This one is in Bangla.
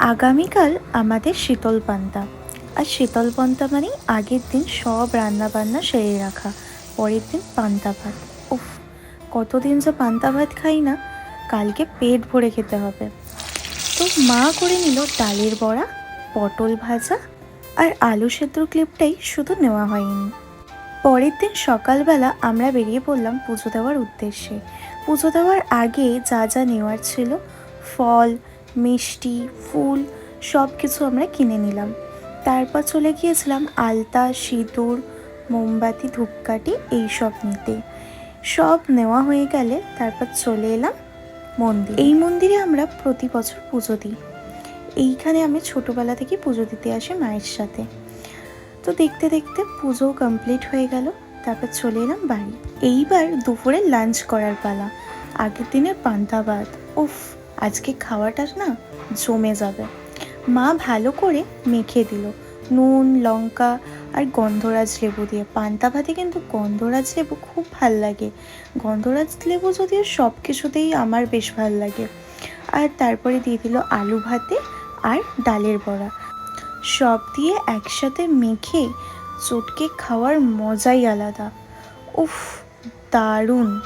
আগামীকাল আমাদের শীতল পান্তা। আর শীতল পান্তা মানেই আগের দিন সব রান্না বান্না সেরে রাখা, পরের দিন পান্তা ভাত। উফ, কতদিন যে পান্তা ভাত খাই না, কালকে পেট ভরে খেতে হবে। তো মা করে নিল ডালের বড়া, পটল ভাজা আর আলু সেদ্ধর ক্লিপটাই শুধু নেওয়া হয়নি। পরের দিন সকালবেলা আমরা বেরিয়ে পড়লাম পুজো দেওয়ার উদ্দেশ্যে। পুজো দেওয়ার আগে যা যা নেওয়ার ছিল, ফল, মিষ্টি, ফুল, সব কিছু আমরা কিনে নিলাম। তারপর চলে গিয়েছিলাম আলতা, সিঁদুর, মোমবাতি, ধূপকাঠি এইসব নিতে। সব নেওয়া হয়ে গেলে তারপর চলে এলাম মন্দির। এই মন্দিরে আমরা প্রতি বছর পুজো দিই। এইখানে আমি ছোটোবেলা থেকে পুজো দিতে আসি মায়ের সাথে। তো দেখতে দেখতে পুজোও কমপ্লিট হয়ে গেল। তারপর চলে এলাম বাড়ি। এইবার দুপুরে লাঞ্চ করার পালা। আগের দিনের পান্তা ভাত, উফ, আজকে খাওয়াটা না জমে যাবে। মা ভালো করে মেখে দিল নুন, লঙ্কা আর গন্ধরাজ লেবু দিয়ে। পান্তা ভাতে কিন্তু গন্ধরাজ লেবু খুব ভাল লাগে। গন্ধরাজ লেবু যদিও সব কিছুতেই আমার বেশ ভাল লাগে। আর তারপরে দিয়ে দিল আলু ভাতে আর ডালের বড়া। সব দিয়ে একসাথে মেখে চটকে খাওয়ার মজাই আলাদা। উফ, দারুণ।